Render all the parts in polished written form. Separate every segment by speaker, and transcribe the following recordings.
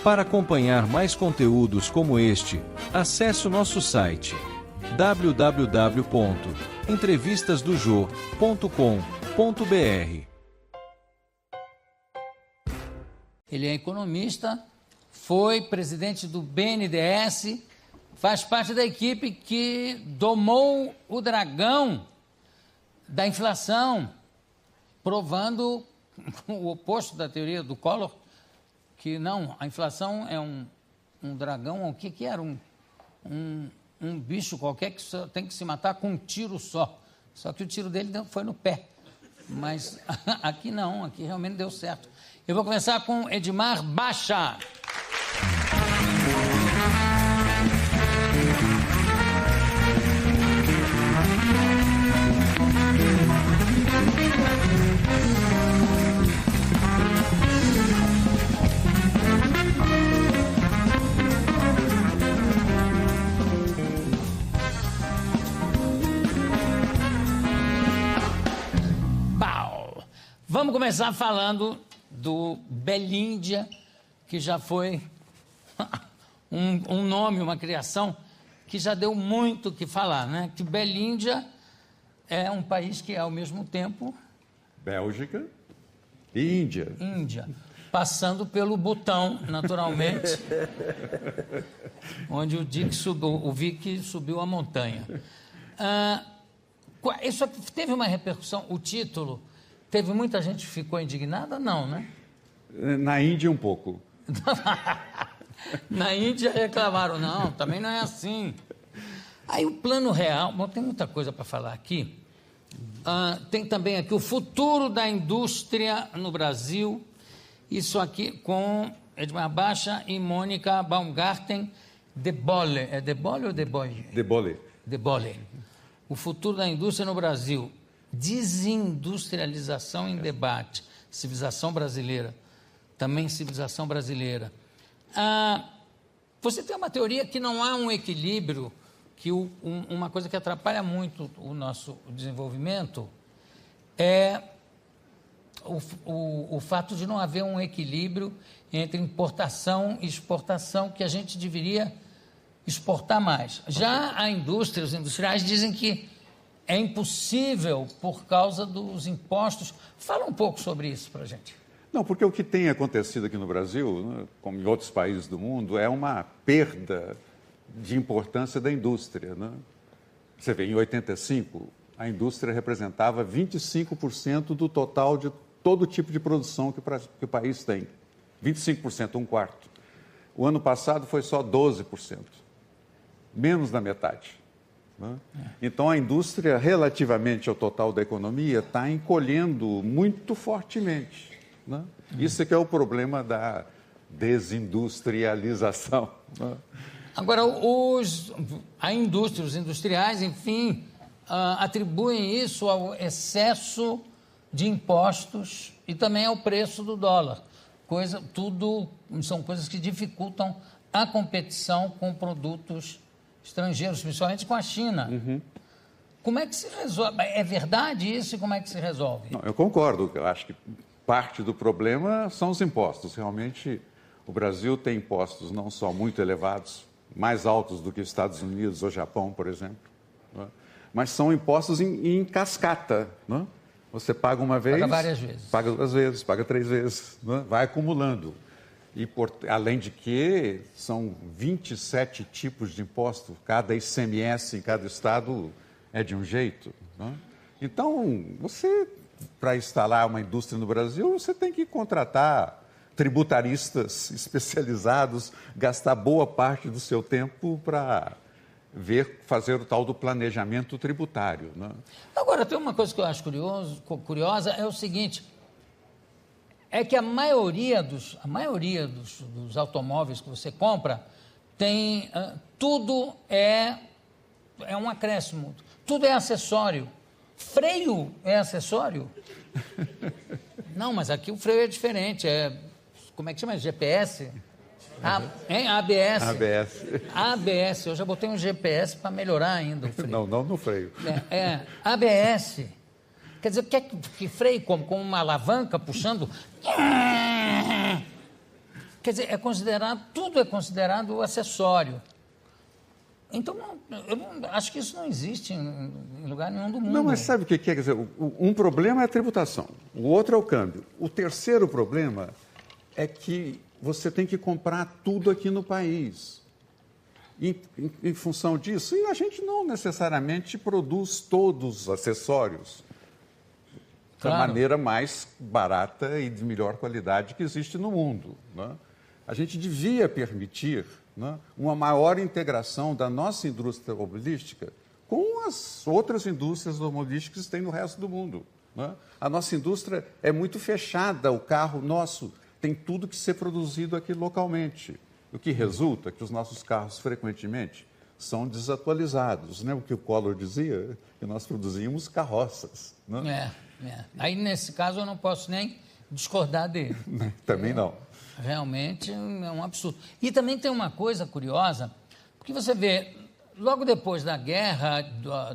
Speaker 1: Para acompanhar mais conteúdos como este, acesse o nosso site www.entrevistasdojo.com.br.
Speaker 2: Ele é economista, foi presidente do BNDES, faz parte da equipe que domou o dragão da inflação, provando o oposto da teoria do Collor, que não, a inflação é um dragão, o que era? Um bicho qualquer que só tem que se matar com um tiro só. Só que o tiro dele foi no pé. Mas aqui não, aqui realmente deu certo. Eu vou começar com Edmar Baixa. Vamos começar falando do Belíndia, que já foi um nome, uma criação que já deu muito o que falar, né? Que Belíndia é um país que é ao mesmo tempo...
Speaker 3: Bélgica e Índia.
Speaker 2: Índia, passando pelo Butão, naturalmente, onde o Vic subiu a montanha. Isso teve uma repercussão, o título... Teve muita gente que ficou indignada? Não, né?
Speaker 3: Na Índia, um pouco.
Speaker 2: Na Índia reclamaram, não, também não é assim. Aí o plano real, bom, tem muita coisa para falar aqui. Tem também aqui o futuro da indústria no Brasil. Isso aqui com Edmar Baixa e Mônica Baumgarten de Bolle. É de Bolle ou de Bolle?
Speaker 3: De Bolle.
Speaker 2: De Bolle. O futuro da indústria no Brasil. Desindustrialização em debate, civilização brasileira, também civilização brasileira. Você tem uma teoria que não há um equilíbrio, que uma coisa que atrapalha muito o nosso desenvolvimento é o fato de não haver um equilíbrio entre importação e exportação, que a gente deveria exportar mais. Já a indústria, os industriais dizem que é impossível por causa dos impostos. Fala um pouco sobre isso para a gente.
Speaker 3: Não, porque o que tem acontecido aqui no Brasil, né, como em outros países do mundo, é uma perda de importância da indústria. Né? Você vê, em 85, a indústria representava 25% do total de todo tipo de produção que o país tem. 25%, um quarto. O ano passado foi só 12%. Menos da metade. Então, a indústria, relativamente ao total da economia, está encolhendo muito fortemente. Né? Isso é que é o problema da desindustrialização. Né?
Speaker 2: Agora, a indústria, os industriais, enfim, atribuem isso ao excesso de impostos e também ao preço do dólar. Tudo são coisas que dificultam a competição com produtos estrangeiros, principalmente com a China. Uhum. Como é que se resolve? É verdade isso e como é que se resolve?
Speaker 3: Não, eu concordo. Eu acho que parte do problema são os impostos. Realmente, o Brasil tem impostos não só muito elevados, mais altos do que os Estados Unidos ou Japão, por exemplo, né? Mas são impostos em cascata. Né? Você paga uma vez...
Speaker 2: Paga várias vezes.
Speaker 3: Paga 2 vezes, paga 3 vezes, né? Vai acumulando. E, além de que, são 27 tipos de imposto, cada ICMS em cada estado é de um jeito. Né? Então, para instalar uma indústria no Brasil, você tem que contratar tributaristas especializados, gastar boa parte do seu tempo para fazer o tal do planejamento tributário. Né?
Speaker 2: Agora, tem uma coisa que eu acho curiosa, é o seguinte... É que a maioria dos automóveis que você compra tem... tudo é um acréscimo, tudo é acessório. Freio é acessório? Não, mas aqui o freio é diferente, como é que chama? GPS? ABS. ABS, eu já botei um GPS para melhorar ainda o freio.
Speaker 3: Não no freio.
Speaker 2: ABS. Quer dizer, que freio como? Com uma alavanca puxando? Quer dizer, tudo é considerado acessório. Então, acho que isso não existe em lugar nenhum do mundo.
Speaker 3: Não, mas sabe o que é? Quer dizer, um problema é a tributação, o outro é o câmbio. O terceiro problema é que você tem que comprar tudo aqui no país. Em função disso, e a gente não necessariamente produz todos os acessórios da maneira mais barata e de melhor qualidade que existe no mundo, né? A gente devia permitir, né, uma maior integração da nossa indústria automobilística com as outras indústrias automobilísticas que tem no resto do mundo, né? A nossa indústria é muito fechada, o carro nosso tem tudo que ser produzido aqui localmente. O que resulta que os nossos carros, frequentemente, são desatualizados, né? O que o Collor dizia, que nós produzimos carroças, né?
Speaker 2: Aí, nesse caso, eu não posso nem discordar dele.
Speaker 3: Também não.
Speaker 2: Realmente é um absurdo. E também tem uma coisa curiosa, porque você vê, logo depois da guerra,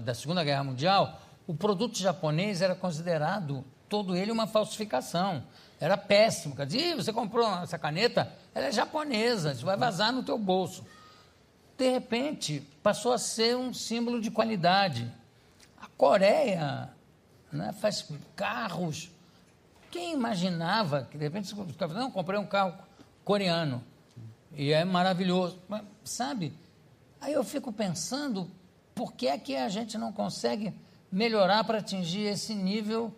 Speaker 2: da Segunda Guerra Mundial, o produto japonês era considerado, todo ele, uma falsificação. Era péssimo. Quer dizer, você comprou essa caneta, ela é japonesa, isso vai vazar no teu bolso. De repente, passou a ser um símbolo de qualidade. A Coreia, né, faz carros. Quem imaginava que, de repente, você ficava, não, comprei um carro coreano e é maravilhoso. Mas, sabe? Aí eu fico pensando, por que é que a gente não consegue melhorar para atingir esse nível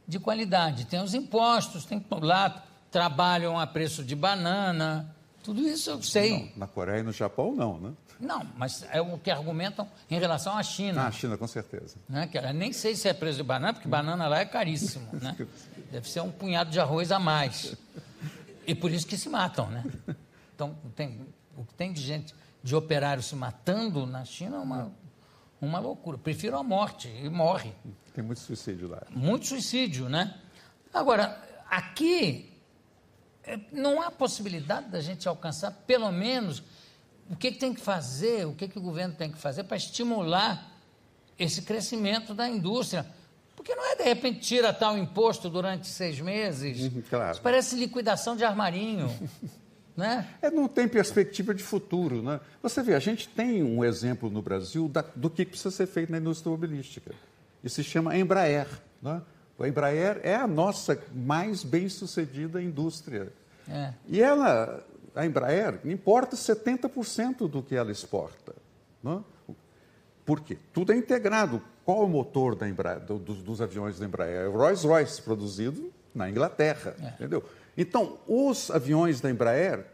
Speaker 2: de qualidade? Tem os impostos, tem lá, trabalham a preço de banana, tudo isso eu sei.
Speaker 3: Não, na Coreia e no Japão, não, né?
Speaker 2: Não, mas é o que argumentam em relação à China.
Speaker 3: A China, com certeza.
Speaker 2: Né? Que eu nem sei se é preço de banana, porque banana lá é caríssimo, né? Deve ser um punhado de arroz a mais. E por isso que se matam, né? Então, o que tem de gente, de operário se matando na China é uma loucura. Prefiro a morte, e morre.
Speaker 3: Tem muito suicídio lá.
Speaker 2: Muito suicídio, né? Agora, aqui, não há possibilidade da gente alcançar, pelo menos, o que tem que fazer, o que o governo tem que fazer para estimular esse crescimento da indústria. Porque não é, de repente, tira tal imposto durante 6 meses.
Speaker 3: Claro.
Speaker 2: Isso parece liquidação de armarinho. Né?
Speaker 3: Não tem perspectiva de futuro, né? Você vê, a gente tem um exemplo no Brasil do que precisa ser feito na indústria automobilística. Isso se chama Embraer, né? A Embraer é a nossa mais bem-sucedida indústria. E a Embraer importa 70% do que ela exporta, né? Por quê? Tudo é integrado. Qual é o motor da Embraer, dos aviões da Embraer? É o Rolls-Royce, produzido na Inglaterra, entendeu? Então, os aviões da Embraer,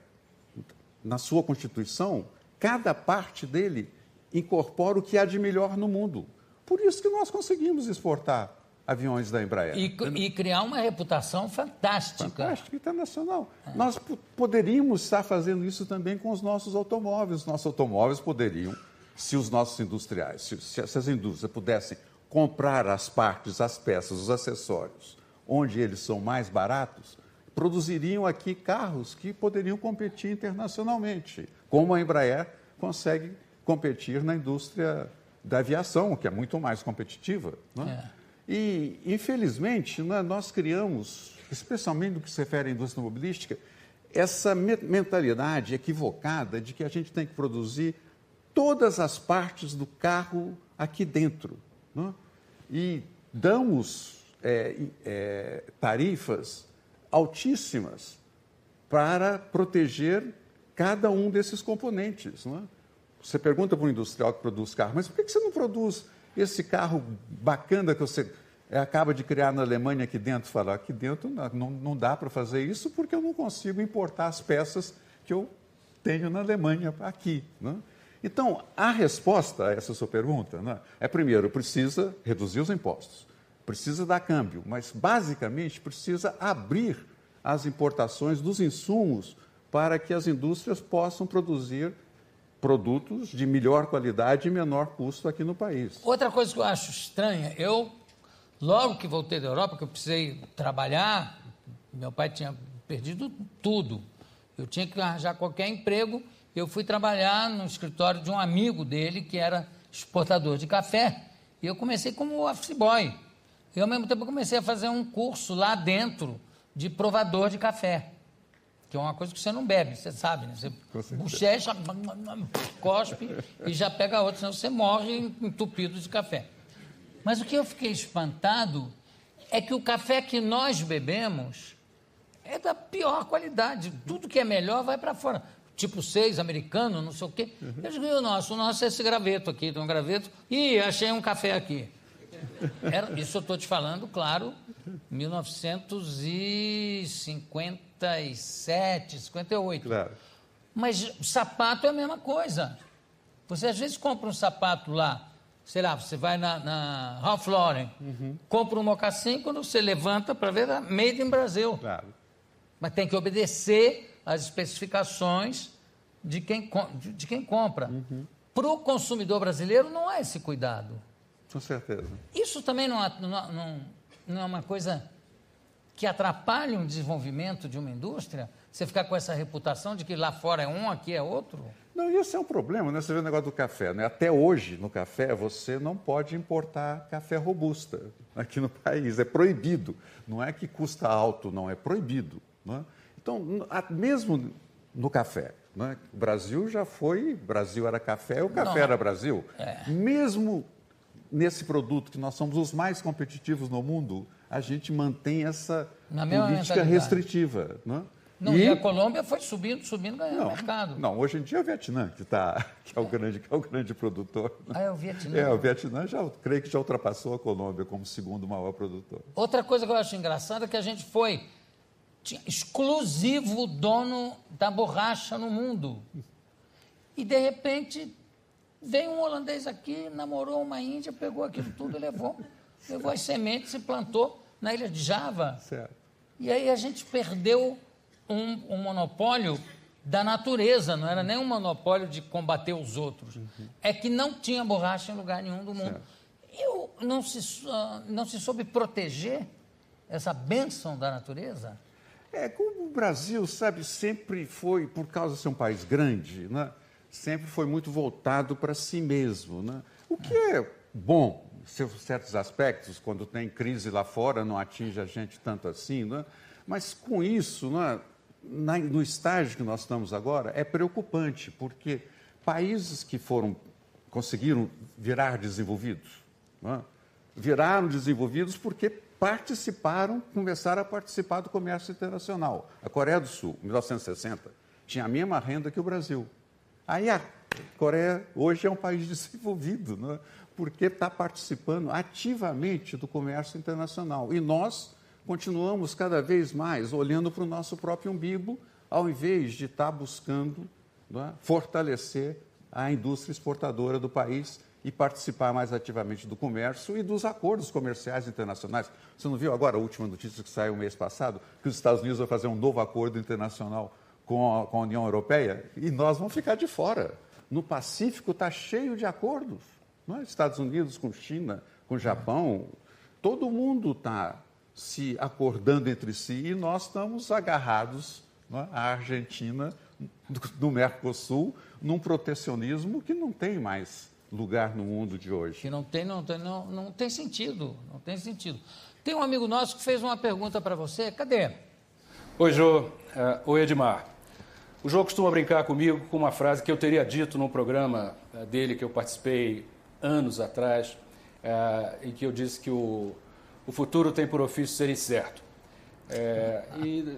Speaker 3: na sua constituição, cada parte dele incorpora o que há de melhor no mundo. Por isso que nós conseguimos exportar aviões da Embraer.
Speaker 2: E criar uma reputação fantástica.
Speaker 3: Fantástica, internacional. Nós poderíamos estar fazendo isso também com os nossos automóveis. Os nossos automóveis poderiam, se os nossos industriais, se as indústrias pudessem comprar as partes, as peças, os acessórios, onde eles são mais baratos, produziriam aqui carros que poderiam competir internacionalmente, como a Embraer consegue competir na indústria da aviação, que é muito mais competitiva, né? E, infelizmente, né, nós criamos, especialmente no que se refere à indústria automobilística, essa mentalidade equivocada de que a gente tem que produzir todas as partes do carro aqui dentro, né? E damos tarifas altíssimas para proteger cada um desses componentes, não é? Você pergunta para um industrial que produz carro, mas por que você não produz esse carro bacana que você acaba de criar na Alemanha aqui dentro? Fala, aqui dentro não dá para fazer isso porque eu não consigo importar as peças que eu tenho na Alemanha aqui, não é? Então, a resposta a essa sua pergunta, não é, primeiro, precisa reduzir os impostos, precisa dar câmbio, mas, basicamente, precisa abrir as importações dos insumos para que as indústrias possam produzir produtos de melhor qualidade e menor custo aqui no país.
Speaker 2: Outra coisa que eu acho estranha, logo que voltei da Europa, que eu precisei trabalhar, meu pai tinha perdido tudo, eu tinha que arranjar qualquer emprego, eu fui trabalhar no escritório de um amigo dele, que era exportador de café, e eu comecei como office boy. E, ao mesmo tempo, eu comecei a fazer um curso lá dentro de provador de café. que é uma coisa que você não bebe, você sabe, né? Você bochecha, cospe e já pega outra, senão você morre entupido de café. Mas o que eu fiquei espantado é que o café que nós bebemos é da pior qualidade. Tudo que é melhor vai para fora. Tipo 6, americano, não sei o quê. Eu digo, e o nosso é esse graveto aqui, tem um graveto. Ih, achei um café aqui. Isso eu estou te falando, claro, 1957, 58.
Speaker 3: Claro.
Speaker 2: Mas sapato é a mesma coisa. Você às vezes compra um sapato lá, sei lá, você vai na Ralph Lauren, compra um mocassim, quando você levanta para ver, é made in Brasil.
Speaker 3: Claro.
Speaker 2: Mas tem que obedecer às especificações de quem compra. Para o consumidor brasileiro não há esse cuidado.
Speaker 3: Com certeza.
Speaker 2: Isso também não é uma coisa que atrapalha o desenvolvimento de uma indústria? Você ficar com essa reputação de que lá fora é um, aqui é outro?
Speaker 3: Não, e esse é um problema, né? Você vê o negócio do café, né? Até hoje, no café, você não pode importar café robusta aqui no país. É proibido. Não é que custa alto, não. É proibido. Né? Então, mesmo no café, né? O Brasil já foi... Brasil era café, o café era Brasil. Mesmo nesse produto que nós somos os mais competitivos no mundo, a gente mantém essa política restritiva. Né?
Speaker 2: Não, e a Colômbia foi subindo, ganhando mercado.
Speaker 3: Não, hoje em dia é o Vietnã que é o grande produtor. Né?
Speaker 2: É o Vietnã?
Speaker 3: O Vietnã creio que já ultrapassou a Colômbia como segundo maior produtor.
Speaker 2: Outra coisa que eu acho engraçada é que a gente tinha exclusivo dono da borracha no mundo. E, de repente, veio um holandês aqui, namorou uma índia, pegou aquilo tudo e levou as sementes e plantou na ilha de Java.
Speaker 3: Certo.
Speaker 2: E aí a gente perdeu um monopólio da natureza, não era nem um monopólio de combater os outros. É que não tinha borracha em lugar nenhum do mundo. Não se soube proteger essa bênção da natureza?
Speaker 3: Como o Brasil, sabe, sempre foi, por causa de ser um país grande, né, sempre foi muito voltado para si mesmo. Né? O que é bom, em certos aspectos, quando tem crise lá fora, não atinge a gente tanto assim, né? Mas com isso, né, no estágio que nós estamos agora, é preocupante, porque países que conseguiram virar desenvolvidos, né, viraram desenvolvidos porque começaram a participar do comércio internacional. A Coreia do Sul, em 1960, tinha a mesma renda que o Brasil. Aí a Coreia hoje é um país desenvolvido, né? Porque está participando ativamente do comércio internacional. E nós continuamos cada vez mais olhando para o nosso próprio umbigo, ao invés de estar buscando, né, fortalecer a indústria exportadora do país e participar mais ativamente do comércio e dos acordos comerciais internacionais. Você não viu agora a última notícia que saiu mês passado, que os Estados Unidos vão fazer um novo acordo internacional com a União Europeia e nós vamos ficar de fora. No Pacífico está cheio de acordos. Não é? Estados Unidos com China, com Japão, todo mundo está se acordando entre si e nós estamos agarrados, não é, à Argentina, do Mercosul, num protecionismo que não tem mais lugar no mundo de hoje.
Speaker 2: Que não tem sentido, Tem um amigo nosso que fez uma pergunta para você, cadê?
Speaker 4: Oi, Jô. Oi, Edmar. O Jô costuma brincar comigo com uma frase que eu teria dito num programa dele que eu participei anos atrás, em que eu disse que o futuro tem por ofício ser incerto. E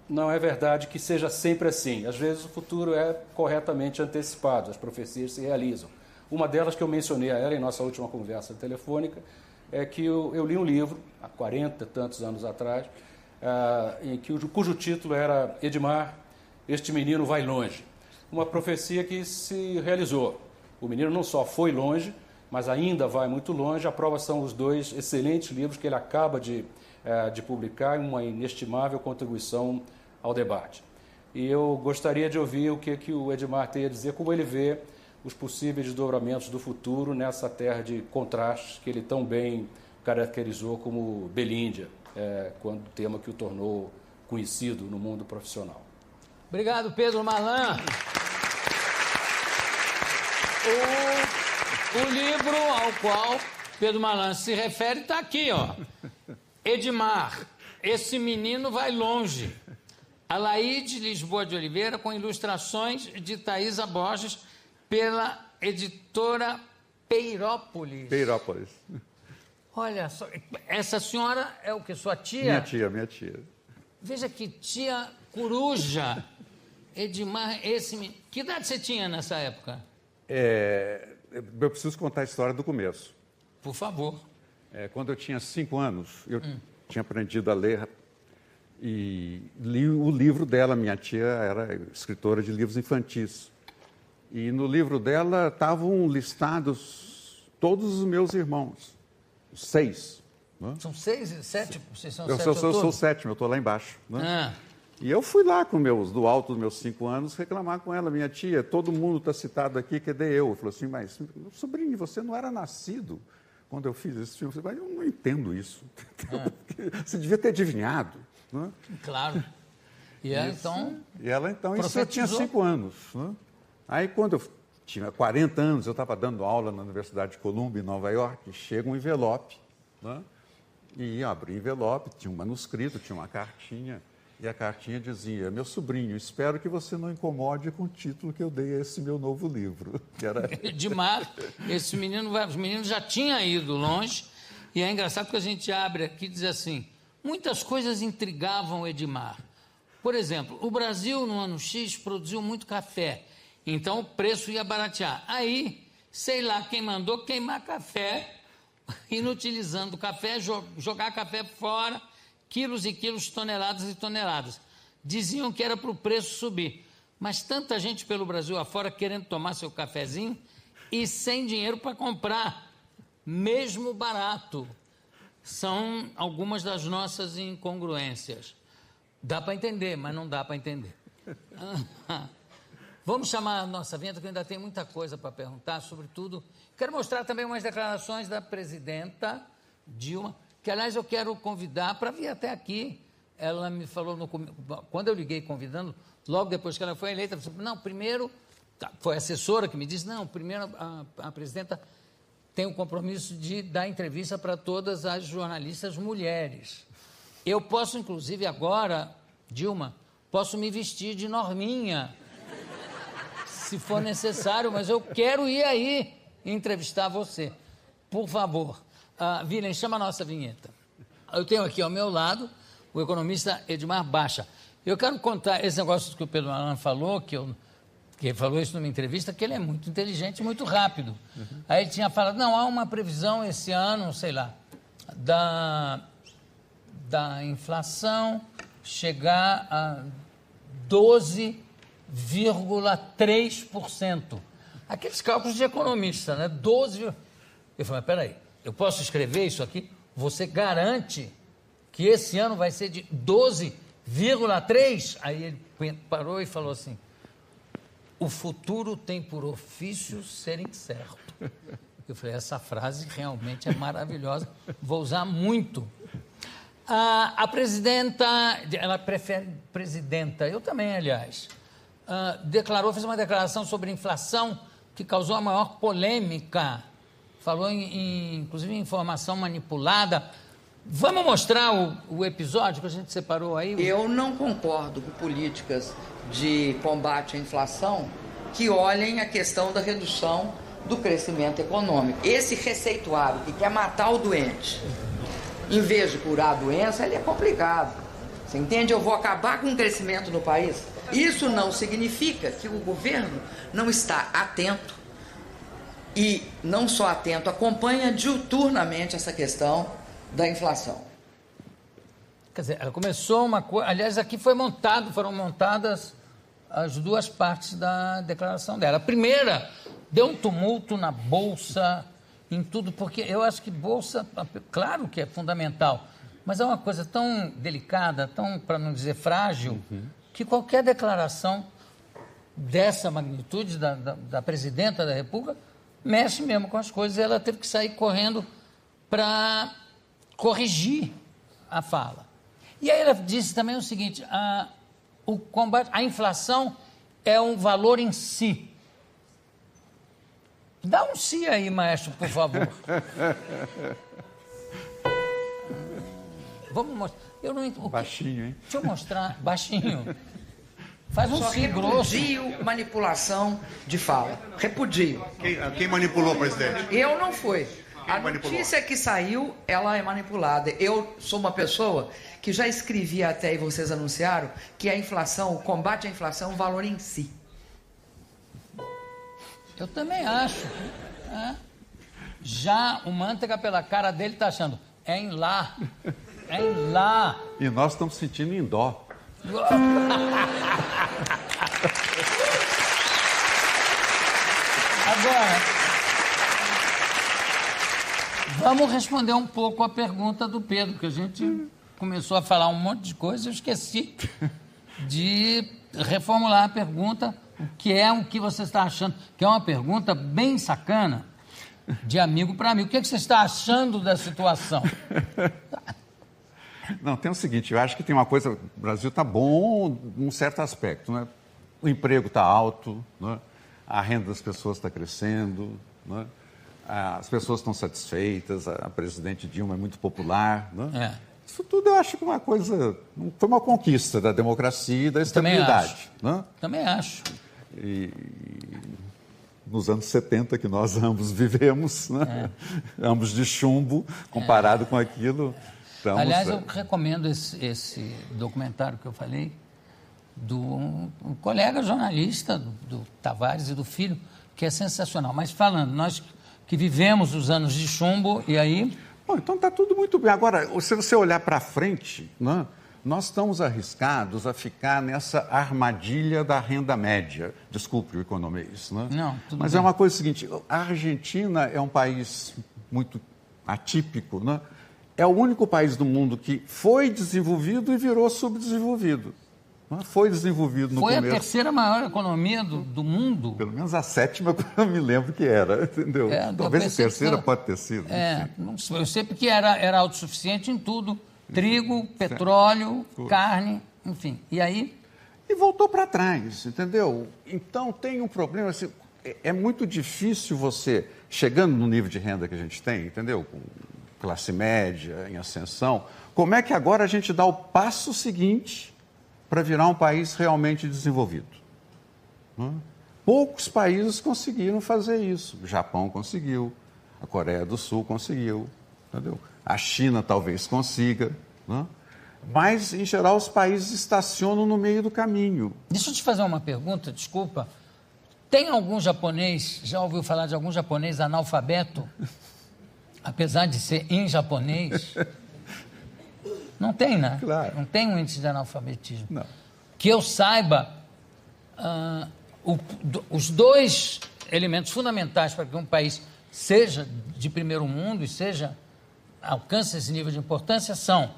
Speaker 4: não é verdade que seja sempre assim. Às vezes o futuro é corretamente antecipado, as profecias se realizam. Uma delas que eu mencionei a ela em nossa última conversa telefônica é que eu li um livro, há 40 e tantos anos atrás, cujo título era Edmar, este menino vai longe. Uma profecia que se realizou. O menino não só foi longe, mas ainda vai muito longe. A prova são os 2 excelentes livros que ele acaba de publicar, uma inestimável contribuição ao debate. E eu gostaria de ouvir o que o Edmar tem a dizer, como ele vê os possíveis desdobramentos do futuro nessa terra de contrastes que ele tão bem caracterizou como Belíndia, quando o tema que o tornou conhecido no mundo profissional.
Speaker 2: Obrigado, Pedro Malan. O livro ao qual Pedro Malan se refere está aqui, ó. Edmar, esse menino vai longe. Alaide Lisboa de Oliveira, com ilustrações de Thaisa Borges, pela editora Peirópolis.
Speaker 3: Peirópolis.
Speaker 2: Olha só, essa senhora é o que? Sua tia?
Speaker 3: Minha tia.
Speaker 2: Veja que tia coruja. Edmar, que idade você tinha nessa época?
Speaker 3: Eu preciso contar a história do começo.
Speaker 2: Por favor.
Speaker 3: Quando eu tinha 5 anos, eu tinha aprendido a ler e li o livro dela. Minha tia era escritora de livros infantis. E no livro dela estavam listados todos os meus irmãos, os 6. Né?
Speaker 2: São 6 e 7? Vocês são
Speaker 3: Eu
Speaker 2: 7
Speaker 3: sou o 7º, eu estou lá embaixo. Né?
Speaker 2: Ah.
Speaker 3: E eu fui lá do alto dos meus 5 anos, reclamar com ela, minha tia, todo mundo está citado aqui, cadê eu? Eu falei assim, mas, sobrinho, você não era nascido quando eu fiz esse filme. Eu falei, mas eu não entendo isso. Você devia ter adivinhado. Né?
Speaker 2: Claro. E ela, então...
Speaker 3: E ela, então, isso eu tinha 5 anos. Né? Aí, quando eu tinha 40 anos, eu estava dando aula na Universidade de Columbia, em Nova York, chega um envelope. Né? E abri o envelope, tinha um manuscrito, tinha uma cartinha. E a cartinha dizia, meu sobrinho, espero que você não incomode com o título que eu dei a esse meu novo livro. Que era...
Speaker 2: Edmar, os meninos já tinham ido longe, e é engraçado que a gente abre aqui e diz assim, muitas coisas intrigavam Edmar. Por exemplo, o Brasil, no ano X, produziu muito café, então o preço ia baratear. Aí, sei lá quem mandou queimar café, inutilizando o café, jogar café fora, quilos e quilos, toneladas e toneladas. Diziam que era para o preço subir. Mas tanta gente pelo Brasil afora querendo tomar seu cafezinho e sem dinheiro para comprar, mesmo barato. São algumas das nossas incongruências. Dá para entender, mas não dá para entender. Vamos chamar a nossa vinheta, que ainda tem muita coisa para perguntar, sobretudo. Quero mostrar também umas declarações da presidenta Dilma, que, aliás, eu quero convidar para vir até aqui. Ela me falou, quando eu liguei convidando, logo depois que ela foi eleita, ela falou, não, primeiro, foi a assessora que me disse, não, primeiro a presidenta tem o compromisso de dar entrevista para todas as jornalistas mulheres. Eu posso, inclusive, agora, Dilma, posso me vestir de Norminha, se for necessário, mas eu quero ir aí entrevistar você. Por favor. Vilen, chama a nossa vinheta. Eu tenho aqui ao meu lado o economista Edmar Baixa. Eu quero contar esse negócio que o Pedro Malan falou, que ele falou isso numa entrevista, que ele é muito inteligente e muito rápido. Aí ele tinha falado, não, há uma previsão esse ano, sei lá, da inflação chegar a 12,3%. Aqueles cálculos de economista, né? 12. Eu falei, mas peraí, eu posso escrever isso aqui? Você garante que esse ano vai ser de 12,3%? Aí ele parou e falou assim, o futuro tem por ofício ser incerto. Eu falei, essa frase realmente é maravilhosa, vou usar muito. A presidenta, ela prefere presidenta, eu também, aliás, fez uma declaração sobre inflação que causou a maior polêmica. Falou, inclusive, em informação manipulada. Vamos mostrar o episódio que a gente separou aí?
Speaker 5: Eu não concordo com políticas de combate à inflação que olhem a questão da redução do crescimento econômico. Esse receituário que quer matar o doente, em vez de curar a doença, ele é complicado. Você entende? Eu vou acabar com o crescimento no país. Isso não significa que o governo não está atento e não só atento, acompanha diuturnamente essa questão da inflação.
Speaker 2: Quer dizer, ela começou uma coisa... Aliás, aqui foram montadas as duas partes da declaração dela. A primeira deu um tumulto na Bolsa, em tudo, porque eu acho que Bolsa, claro que é fundamental, mas é uma coisa tão delicada, tão, para não dizer frágil, que qualquer declaração dessa magnitude da presidenta da República mexe mesmo com as coisas. Ela teve que sair correndo para corrigir a fala. E aí ela disse também o seguinte, o combate à inflação é um valor em si. Dá um si aí, maestro, por favor. Vamos mostrar. Eu não
Speaker 3: Baixinho, hein?
Speaker 2: Deixa eu mostrar. Baixinho. Faz um si grosso.
Speaker 5: Repudio manipulação de fala. Repudio.
Speaker 6: Quem manipulou, presidente?
Speaker 5: Eu não fui. A
Speaker 6: manipulou?
Speaker 5: notícia que saiu, ela é manipulada. Eu sou uma pessoa que já escrevi até, e vocês anunciaram, que a inflação, o combate à inflação é um valor em si.
Speaker 2: Eu também acho. É. Já o Manteiga, pela cara dele, está achando, é em lá. É em lá.
Speaker 3: E nós estamos sentindo em dó.
Speaker 2: Agora, vamos responder um pouco a pergunta do Pedro, que a gente começou a falar um monte de coisa, eu esqueci de reformular a pergunta, o que você está achando, que é uma pergunta bem sacana, de amigo para amigo. O que você está achando da situação?
Speaker 3: Não, tem o seguinte, eu acho que tem uma coisa, o Brasil está bom num certo aspecto, né? O emprego está alto, né? A renda das pessoas está crescendo, né? As pessoas estão satisfeitas, a presidente Dilma é muito popular, né? Isso tudo eu acho que é uma coisa, foi uma conquista da democracia e da estabilidade.
Speaker 2: Também acho.
Speaker 3: E nos anos 70 que nós ambos vivemos, né? Ambos de chumbo, comparado com aquilo. Estamos,
Speaker 2: aliás, eu recomendo esse documentário que eu falei, do um colega jornalista, do Tavares e do Filho, que é sensacional. Mas falando, nós que vivemos os anos de chumbo, e aí...
Speaker 3: Bom, então está tudo muito bem. Agora, se você olhar para frente, né, nós estamos arriscados a ficar nessa armadilha da renda média. Desculpe o economês, né?
Speaker 2: Não, tudo
Speaker 3: Mas
Speaker 2: bem.
Speaker 3: é uma coisa seguinte, a Argentina é um país muito atípico, né? É o único país do mundo que foi desenvolvido e virou subdesenvolvido. Foi desenvolvido no começo.
Speaker 2: Foi a terceira maior economia do mundo.
Speaker 3: Pelo menos a sétima, eu me lembro que era, entendeu? Talvez a terceira pode ter sido.
Speaker 2: Não sei, eu sei porque era autossuficiente em tudo. Trigo, petróleo, carne, enfim. E aí?
Speaker 3: E voltou para trás, entendeu? Então tem um problema, assim, é muito difícil você, chegando no nível de renda que a gente tem, entendeu? Com classe média, em ascensão, como é que agora a gente dá o passo seguinte para virar um país realmente desenvolvido? Poucos países conseguiram fazer isso. O Japão conseguiu, a Coreia do Sul conseguiu, entendeu? A China talvez consiga, né? Mas, em geral, os países estacionam no meio do caminho.
Speaker 2: Deixa eu te fazer uma pergunta, desculpa. Tem algum japonês, já ouviu falar de algum japonês analfabeto? Apesar de ser em japonês? Não tem, né?
Speaker 3: Claro.
Speaker 2: Não tem um índice de analfabetismo.
Speaker 3: Não.
Speaker 2: Que eu saiba, os dois elementos fundamentais para que um país seja de primeiro mundo e alcance esse nível de importância são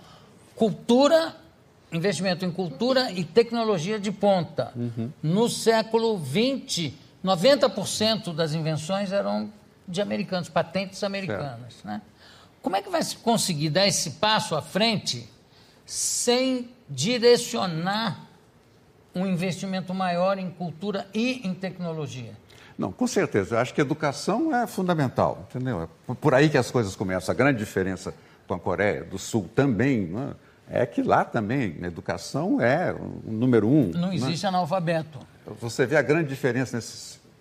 Speaker 2: cultura, investimento em cultura e tecnologia de ponta. No século XX, 90% das invenções eram de americanos, patentes americanas, né? Como é que vai se conseguir dar esse passo à frente sem direcionar um investimento maior em cultura e em tecnologia?
Speaker 3: Não, com certeza. Eu acho que a educação é fundamental, entendeu? É por aí que as coisas começam. A grande diferença com a Coreia do Sul também, né, é que lá também a educação é o número um.
Speaker 2: Não existe analfabeto.
Speaker 3: Você vê a grande diferença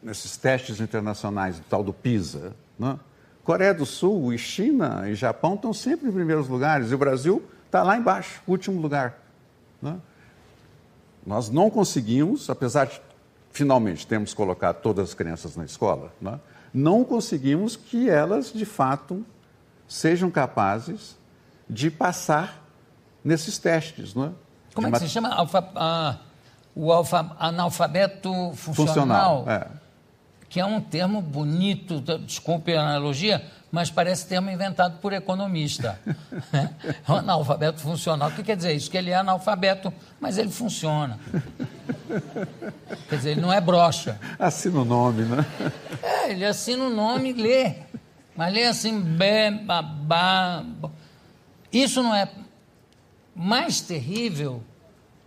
Speaker 3: nesses testes internacionais, do tal do PISA, né? Coreia do Sul e China e Japão estão sempre em primeiros lugares, e o Brasil está lá embaixo, último lugar, né? Nós não conseguimos, apesar de finalmente termos colocado todas as crianças na escola, né, não conseguimos que elas, de fato, sejam capazes de passar nesses testes, né?
Speaker 2: Como é que se chama? Analfabeto funcional. Que é um termo bonito, desculpe a analogia, mas parece termo inventado por economista. É um analfabeto funcional. O que quer dizer isso? Que ele é analfabeto, mas ele funciona. Quer dizer, ele não é broxa.
Speaker 3: Assina o nome, né?
Speaker 2: Ele assina o nome e lê. Mas lê assim, babá. Isso não é mais terrível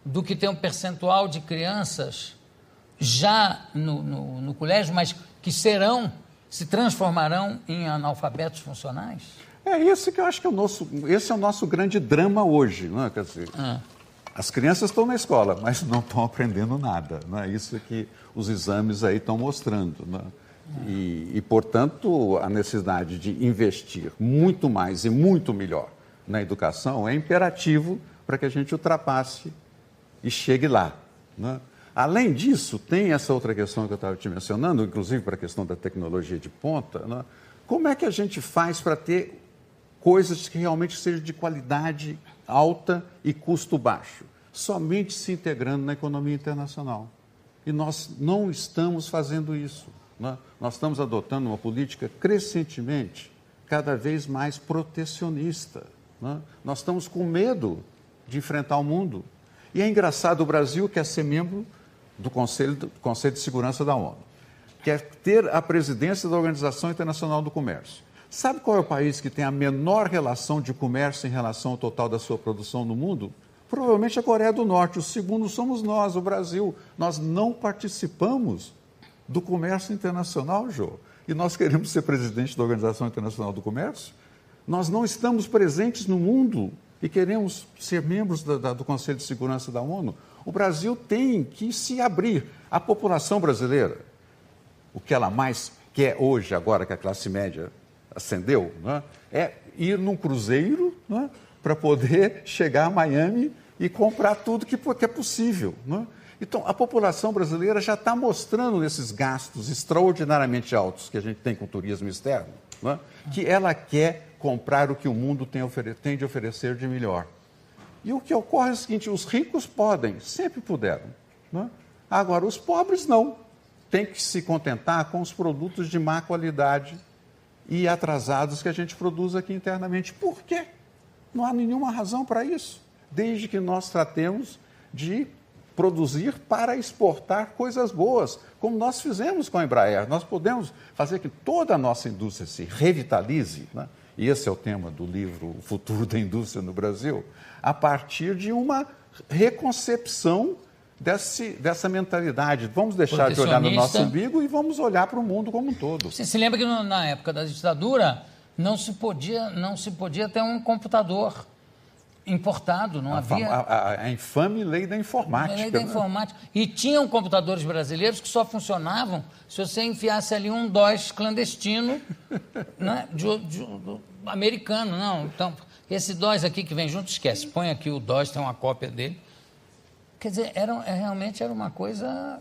Speaker 2: do que ter um percentual de crianças já no colégio, mas que se transformarão em analfabetos funcionais?
Speaker 3: É isso que eu acho que esse é o nosso grande drama hoje, não é? Quer dizer, as crianças estão na escola, mas não estão aprendendo nada, não é? Isso que os exames aí estão mostrando, não é? E, portanto, a necessidade de investir muito mais e muito melhor na educação é imperativo para que a gente ultrapasse e chegue lá, não é? Além disso, tem essa outra questão que eu estava te mencionando, inclusive para a questão da tecnologia de ponta, não é? Como é que a gente faz para ter coisas que realmente sejam de qualidade alta e custo baixo? Somente se integrando na economia internacional. E nós não estamos fazendo isso, né? Nós estamos adotando uma política crescentemente, cada vez mais protecionista, né? Nós estamos com medo de enfrentar o mundo. E é engraçado, o Brasil quer ser membro do Conselho de Segurança da ONU, quer ter a presidência da Organização Internacional do Comércio. Sabe qual é o país que tem a menor relação de comércio em relação ao total da sua produção no mundo? Provavelmente a Coreia do Norte. O segundo somos nós, o Brasil. Nós não participamos do comércio internacional, Jô. E nós queremos ser presidente da Organização Internacional do Comércio? Nós não estamos presentes no mundo e queremos ser membros do Conselho de Segurança da ONU. O Brasil tem que se abrir. A população brasileira, o que ela mais quer hoje, agora que a classe média ascendeu, né, é ir num cruzeiro, né, para poder chegar a Miami e comprar tudo que é possível, né? Então, a população brasileira já está mostrando nesses gastos extraordinariamente altos que a gente tem com o turismo externo, né, que ela quer comprar o que o mundo tem de oferecer de melhor. E o que ocorre é o seguinte, os ricos podem, sempre puderam, né? Agora, os pobres não. Tem que se contentar com os produtos de má qualidade e atrasados que a gente produz aqui internamente. Por quê? Não há nenhuma razão para isso, desde que nós tratemos de produzir para exportar coisas boas, como nós fizemos com a Embraer. Nós podemos fazer que toda a nossa indústria se revitalize, né? E esse é o tema do livro O Futuro da Indústria no Brasil, a partir de uma reconcepção dessa mentalidade. Vamos deixar de olhar no nosso umbigo e vamos olhar para o mundo como um todo.
Speaker 2: Você se lembra que na época da ditadura não se podia ter um computador importado, não havia...
Speaker 3: A infame lei da informática.
Speaker 2: A lei da informática. E tinham computadores brasileiros que só funcionavam se você enfiasse ali um DOS clandestino, né, americano. Não, então, esse DOS aqui que vem junto, esquece. Põe aqui o DOS, tem uma cópia dele. Quer dizer, realmente era uma coisa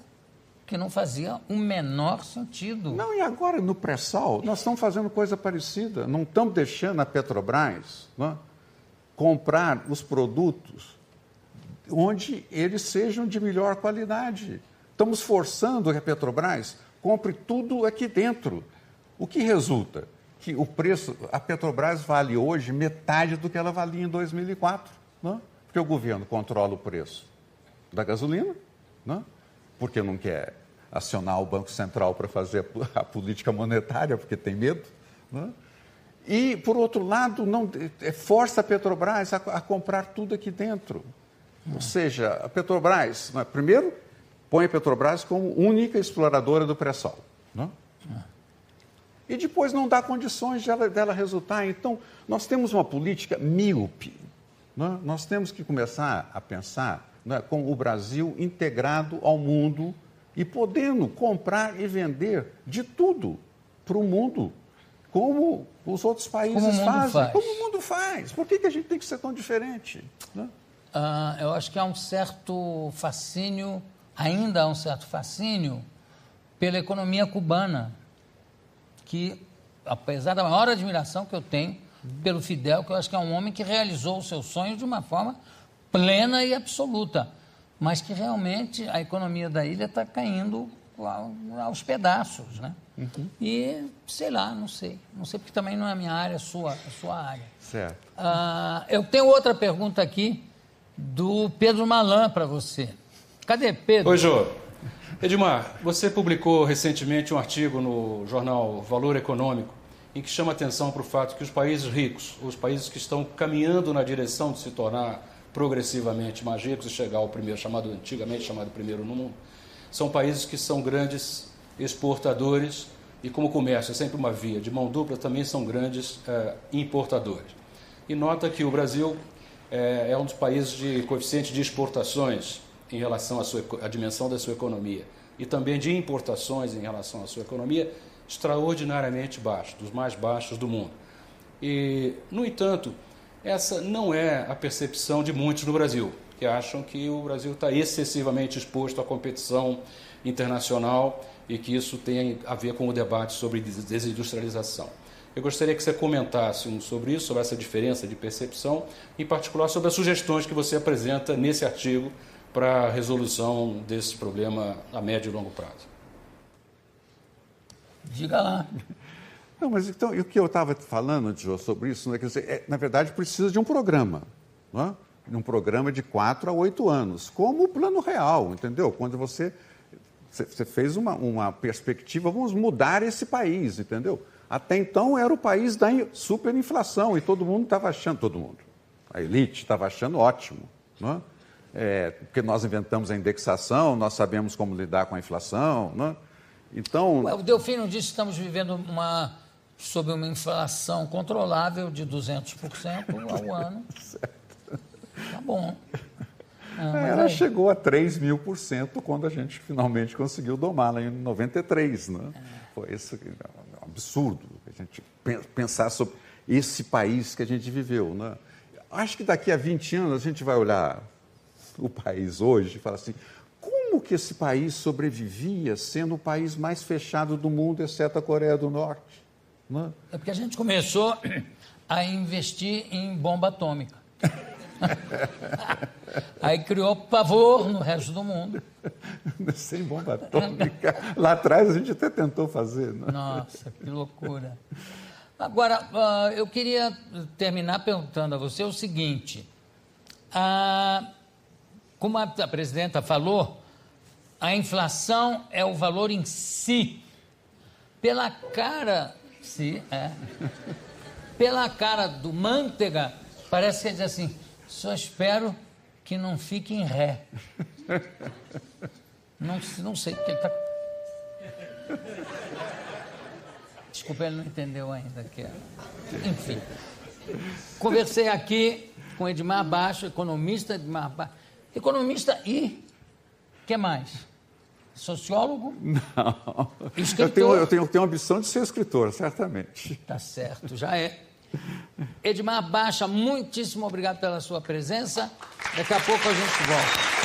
Speaker 2: que não fazia o menor sentido.
Speaker 3: Não, e agora no pré-sal, nós estamos fazendo coisa parecida. Não estamos deixando a Petrobras, né, comprar os produtos onde eles sejam de melhor qualidade. Estamos forçando que a Petrobras compre tudo aqui dentro. O que resulta? Que o preço, a Petrobras vale hoje metade do que ela valia em 2004, né? Porque o governo controla o preço da gasolina, né? Porque não quer acionar o Banco Central para fazer a política monetária, porque tem medo, né? E, por outro lado, força a Petrobras a comprar tudo aqui dentro. Ou seja, a Petrobras, né, primeiro, põe a Petrobras como única exploradora do pré-sal, né? E depois não dá condições dela resultar. Então, nós temos uma política míope, né? Nós temos que começar a pensar, né, com o Brasil integrado ao mundo e podendo comprar e vender de tudo para o mundo, como os outros países fazem. Como o mundo faz. Por que a gente tem que ser tão diferente, né?
Speaker 2: Eu acho que há um certo fascínio, ainda há um certo fascínio pela economia cubana, que, apesar da maior admiração que eu tenho pelo Fidel, que eu acho que é um homem que realizou o seu sonho de uma forma plena e absoluta, mas que realmente a economia da ilha está caindo aos pedaços, né? Uhum. E, sei lá, não sei porque também não é a minha área, a sua área.
Speaker 3: Certo.
Speaker 2: Eu tenho outra pergunta aqui do Pedro Malan para você. Cadê Pedro?
Speaker 4: Oi, Jô. Edmar, você publicou recentemente um artigo no jornal Valor Econômico em que chama atenção para o fato que os países ricos, os países que estão caminhando na direção de se tornar progressivamente mais ricos e chegar ao primeiro, antigamente chamado primeiro no mundo, são países que são grandes exportadores e como o comércio é sempre uma via de mão dupla, também são grandes importadores. E nota que o Brasil é um dos países de coeficiente de exportações em relação à dimensão da sua economia e também de importações em relação à sua economia extraordinariamente baixo, dos mais baixos do mundo. E, no entanto, essa não é a percepção de muitos no Brasil, que acham que o Brasil está excessivamente exposto à competição internacional e que isso tem a ver com o debate sobre desindustrialização. Eu gostaria que você comentasse sobre isso, sobre essa diferença de percepção, em particular sobre as sugestões que você apresenta nesse artigo para a resolução desse problema a médio e longo prazo.
Speaker 2: Diga lá.
Speaker 3: Não, mas então, e o que eu estava falando, Jô, sobre isso, né, quer dizer, na verdade, precisa de um programa, não é? Um programa de 4 a 8 anos, como o Plano Real, entendeu? Quando você fez uma perspectiva, vamos mudar esse país, entendeu? Até então era o país da superinflação e todo mundo estava achando, a elite estava achando ótimo, não é? Porque nós inventamos a indexação, nós sabemos como lidar com a inflação, não é? Então...
Speaker 2: O Delfino disse que estamos vivendo sob uma inflação controlável de 200% ao ano.
Speaker 3: Certo.
Speaker 2: Tá bom.
Speaker 3: Ela chegou a 3.000% quando a gente finalmente conseguiu domá-la em 93, né? Foi isso, um absurdo a gente pensar sobre esse país que a gente viveu, né? Acho que daqui a 20 anos a gente vai olhar o país hoje e falar assim, como que esse país sobrevivia sendo o país mais fechado do mundo, exceto a Coreia do Norte? Né?
Speaker 2: É porque a gente começou a investir em bomba atômica. Aí criou pavor no resto do mundo.
Speaker 3: Sem bomba atômica. Lá atrás a gente até tentou fazer. Né?
Speaker 2: Nossa, que loucura. Agora, eu queria terminar perguntando a você o seguinte. Como a presidenta falou, a inflação é o valor em si. Pela cara do Manteiga, parece que ele diz assim, só espero que não fique em ré. Não sei porque ele está... Desculpa, ele não entendeu ainda. Enfim, conversei aqui com Edmar Baixo, economista Edmar Baixo. Economista e... o que mais? Sociólogo?
Speaker 3: Não.
Speaker 2: Escritor?
Speaker 3: Eu tenho a ambição de ser escritor, certamente.
Speaker 2: Tá certo, já é. Edmar Baixo, muitíssimo obrigado pela sua presença. Daqui a pouco a gente volta.